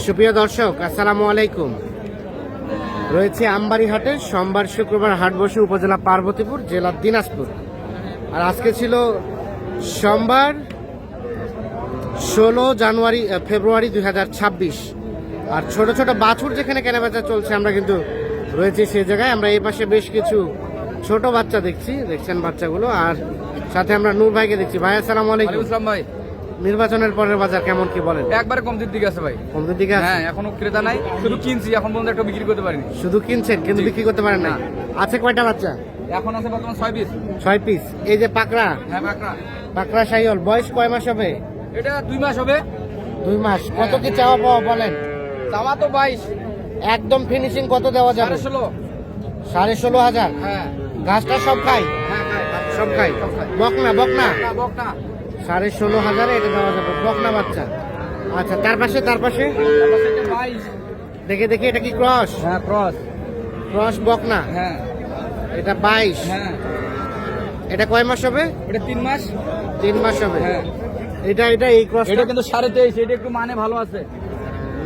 সুপ্রিয় দর্শক, আসসালামু আলাইকুম। রয়েছে আমবাড়ি হাটে। সোমবার শুক্রবার হাট বসে উপজেলা পার্বতীপুর, জেলা দিনাজপুর। আর আজকে ছিল সোমবার 16 ফেব্রুয়ারি 2026। আর ছোট ছোট বাছুর যেখানে কেনাবেচা চলছে, আমরা কিন্তু রয়েছে সেই জায়গায়। আমরা এই পাশে বেশ কিছু ছোট বাচ্চা দেখছেন বাচ্চাগুলো। আর সাথে আমরা নূর ভাইকে দেখছি। ভাই আসসালামু আলাইকুম। ভাই, নির্বাচনের পরের বাজার কেমন কি বলেন? একবারে কমতির দিকে আছে ভাই। কমতির দিকে আছে? হ্যাঁ, এখনো ক্রেতা নাই, শুধু কিনছি, এখন পর্যন্ত একটা বিক্রি করতে পারিনি। শুধু কিনছেন কিন্তু বিক্রি করতে পারেন না? আছে কয়টা বাচ্চা? এখন আছে বর্তমান 6 পিস। 6 পিস। এই যে পাকড়া, হ্যাঁ পাকড়া। পাকড়া শাহিওয়াল, বয়স কয় মাস হবে? এটা 2 মাস হবে। 2 মাস। কত কি চাওয়া পাওয়া বলেন? চাওয়া তো 22। একদম ফিনিশিং কত দেওয়া যাবে? 16.5। 16,500। হ্যাঁ ঘাসটা সব খাই? হ্যাঁ সব খাই। বকনা বকনা? না বকনা। 16,500 এটা দেওয়া যাবে, বকনা বাচ্চা। আচ্ছা, তার পাশে 22। দেখি এটা কি ক্রস? হ্যাঁ ক্রস। ক্রস বকনা। হ্যাঁ এটা 22। হ্যাঁ। এটা কয় মাস হবে? এটা 3 মাস। 3 মাস হবে। হ্যাঁ। এটা এই ক্রস এটা কিন্তু 23.5। এটা একটু মানে ভালো আছে।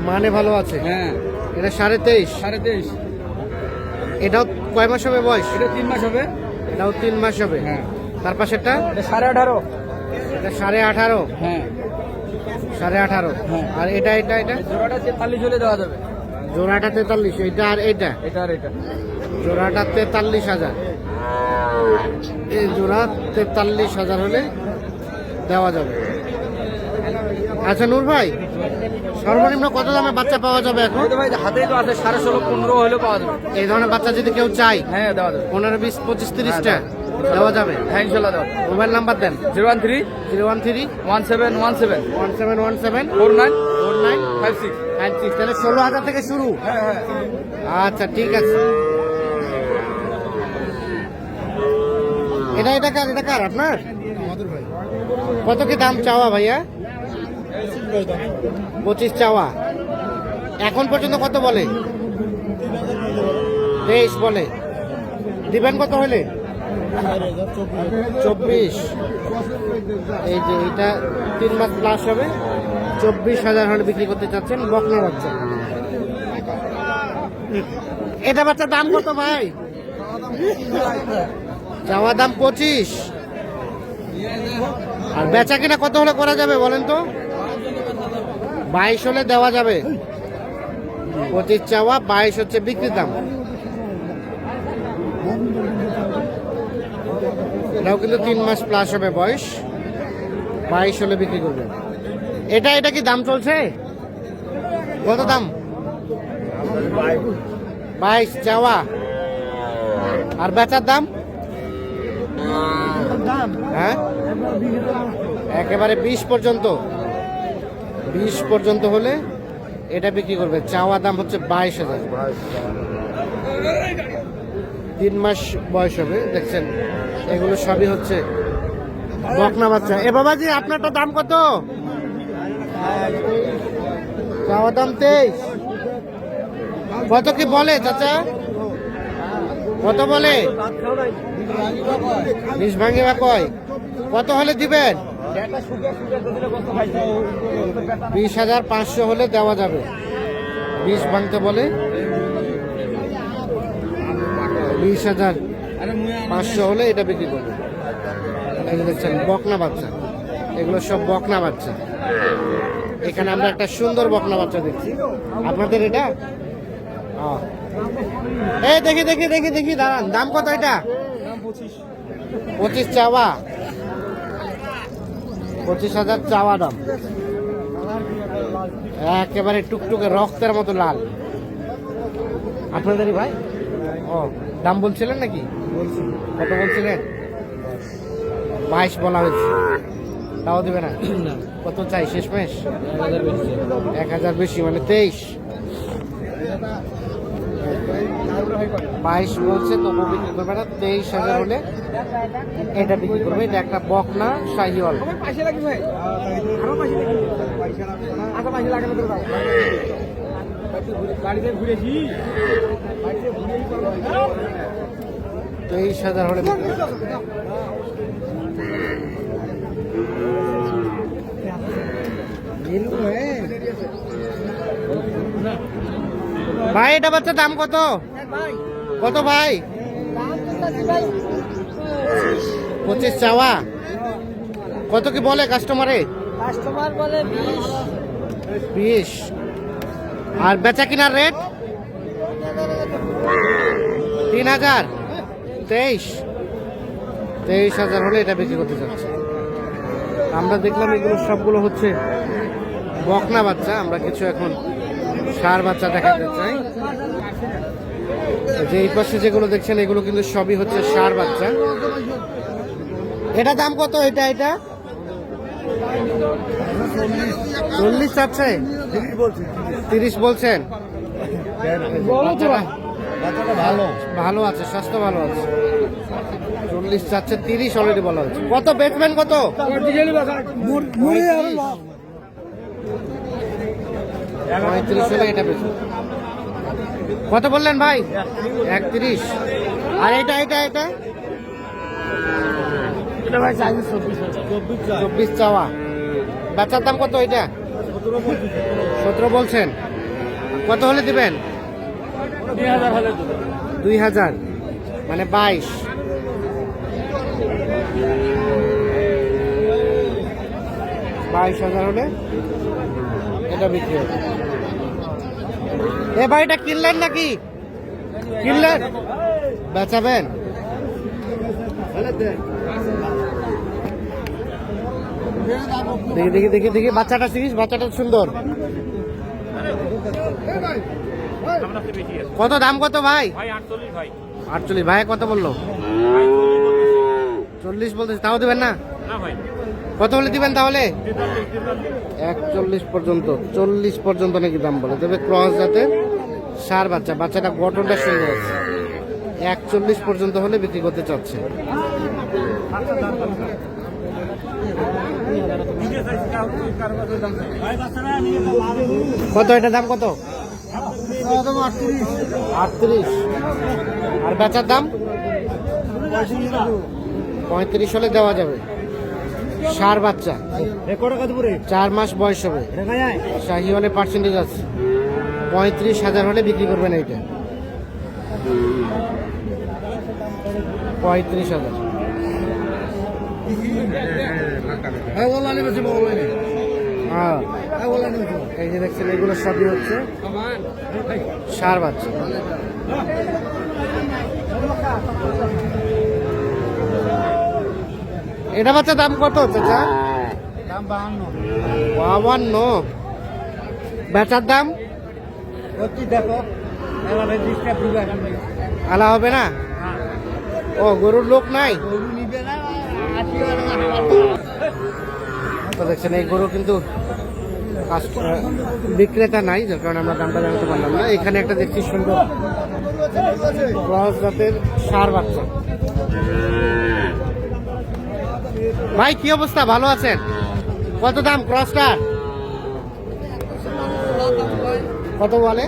মানে ভালো আছে। হ্যাঁ, এটা 23.5। 23.5। এটাও কয় মাস হবে বয়স? এটা 3 মাস হবে। এটাও 3 মাস হবে। হ্যাঁ। তার পাশেরটা? এটা 18.5। এটা 18.5। হ্যাঁ 18.5। হ্যাঁ। আর এটা জোড়াটা 43 হলে দেওয়া যাবে। জোড়াটা 43। এটা আর এটা? এটা আর এটা জোড়াটা 43,000। এই জোড়া 43,000 হলে দেওয়া যাবে। আচ্ছা নূর ভাই, সর্বনিম্ন কত দামে বাচ্চা পাওয়া যাবে এখন? ভাই হাতেই তো আছে, 16.5 15 হলে পাওয়া যাবে। এই ধরনের বাচ্চা যদি কেউ চায়? হ্যাঁ দেওয়া যাবে। 15, 20, 25, 30টা দেওয়া যাবে? হ্যাঁ ইনশাল্লাহ দেওয়া যাবে। মোবাইল নাম্বার দেন। 013 013 1717 1717 49 49 56। 56। তাহলে 16,000 থেকে শুরু? হ্যাঁ হ্যাঁ। আচ্ছা ঠিক আছে। এটা কার আপনার? কত কি দাম চাওয়া ভাইয়া? 25 চাওয়া। এখন পর্যন্ত কত বলে? 23 বলে। দিবেন কত হলে? 24। এই যে এটা 3 মাস প্লাস হবে, 24,000 হলে বিক্রি করতে চাচ্ছেন। বকনা বাচ্চা। এটা বাচ্চার দাম কত ভাই? চাওয়া দাম 25। আর বেচা কিনা কত হলে করা যাবে বলেন তো? 22 হলে দেওয়া যাবে। 25 চাওয়া, 22 হচ্ছে বিক্রির দাম। এটাও কিন্তু 3 মাস প্লাস হবে বয়স, 22 হলে বিক্রি করবে। এটা কি দাম চলছে? কত দাম? 22 চাওয়া। আর বেচার দাম? হ্যাঁ একেবারে 20 পর্যন্ত। 20 পর্যন্ত হলে এটা বিক্রি করবে। চাওয়া দাম হচ্ছে 22,000। 3 মাস বয়স হবে। দেখছেন এগুলো সবই হচ্ছে বকনা বাচ্চা। এ বাবাজি, আপনারটা দাম কত? চাওয়া দাম 23। কত কি বলে চাচা? কত বলে? 20 ভাঙে বা কয়? কত হলে দিবেন? 20,500 হলে দেওয়া যাবে। 20 ভাঙতে বলে। 20,500 হলে এটা বিক্রি করবে। এই যে দেখছেন বকনা বাচ্চা, এগুলো সব বকনা বাচ্চা। এখানে আমরা একটা সুন্দর বকনা বাচ্চা দেখছি। আপনাদের এটা? এই দেখি দাঁড়ান। দাম কত এটা? 25 চাওয়া। 25,000 চাওয়া দাম। একেবারে টুকটুকে রক্তের মতো লাল। আপনাদেরই ভাই? ও, দাম বলছিলেন নাকি? কত বলছিলেন? 22 বলা হয়েছে। তাও দিবে না? কত চাই শেষমেশ? 1,000 বেশি, মানে 23। 22 বলছে, তবু বিক্রি করবে না। 23,000 হলে এটা বিক্রি করবে। এটা একটা বকনা শাহিওয়াল। ঘুরেছি 23,000 হলে বিক্রি করবে। ভাই এটা বাচ্চার দাম কত? কত ভাই? 25 চাওয়া। কত কি বলে কাস্টমারে? কাস্টমার বলে 20। আর বেচা কিনার রেট 3000। 23,000 হলে এটা বিক্রি করতে চাচ্ছে। আমরা দেখলাম এগুলো সবগুলো হচ্ছে বকনা বাচ্চা। আমরা কিছু এখন ষাঁড় বাচ্চা দেখাতে চাই। যে এই পাশে যেগুলো দেখছেন এগুলো কিন্তু সবই হচ্ছে ষাঁড় বাচ্চা। এটা দাম কত? এটা 40 চাচ্ছে, 30 বলছেন। ভালো আছে, স্বাস্থ্য ভালো আছে। 40 চাচ্ছে, 30 অলরেডি বলা হচ্ছে। কত বেচবেন? কত? 35 হলে এটা বেচবেন। কত বললেন ভাই? 31। আর এটা 24 চাওয়া। বেচার দাম কত? এটা 17 বলছেন। কত হলে দিবেন? 2000 মানে 22। হলে এটা বিক্রি হবে। এ ভাই এটা কিনলেন নাকি? কিনলেন? বেচাবেন? দেখি বাচ্চাটা শিখিস। বাচ্চাটা সুন্দর। কত দাম? কত ভাই? 48। ভাই কত বললো? 40 বলতেছে। তাও দিবেন না? কত হলে দিবেন তাহলে? 41 পর্যন্ত। 40 পর্যন্ত নাকি দাম বলে তবে ক্রস জাতের ষাঁড় বাচ্চা। বাচ্চাটা গঠনটা সুন্দর আছে। 41 পর্যন্ত হলে বিক্রি করতে চাচ্ছে। কত এটা দাম? কত? 38। আর বেচার দাম 35 হলে দেওয়া যাবে। ষাঁড় বাচ্চা, 4 মাস বয়স হবে। শাহিওয়ালে পার্সেন্টেজ আছে। 35,000 হলে বিক্রি করবেন এইটা। 35,000। হ্যাঁ, এই যে দেখছেন এগুলো সবই হচ্ছে ষাঁড় বাচ্চা। এটা বাচ্চা দাম কত চাচা? 52। বেচার দাম আলা হবে না? ও গরুর লোক নাই তো দেখছেন। এই গরু কিন্তু বিক্রেতা নাই, যার কারণে আমরা দামটা জানতে পারলাম না। এখানে একটা দেখছি সুন্দর ক্রস জাতের ষাঁড় বাচ্চা। ভাই কি অবস্থা? ভালো আছেন? কত দাম ক্রসটা? কত বলে?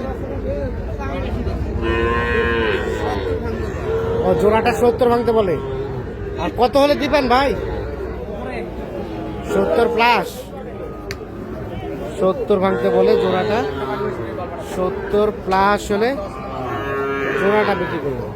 ও জোড়াটা 70 ভাঙতে বলে। আর কত হলে দিবেন ভাই? 70 প্লাস। 70 ভাঙতে বলে জোড়াটা। 70 প্লাস হলে জোড়াটা বিক্রি করবো।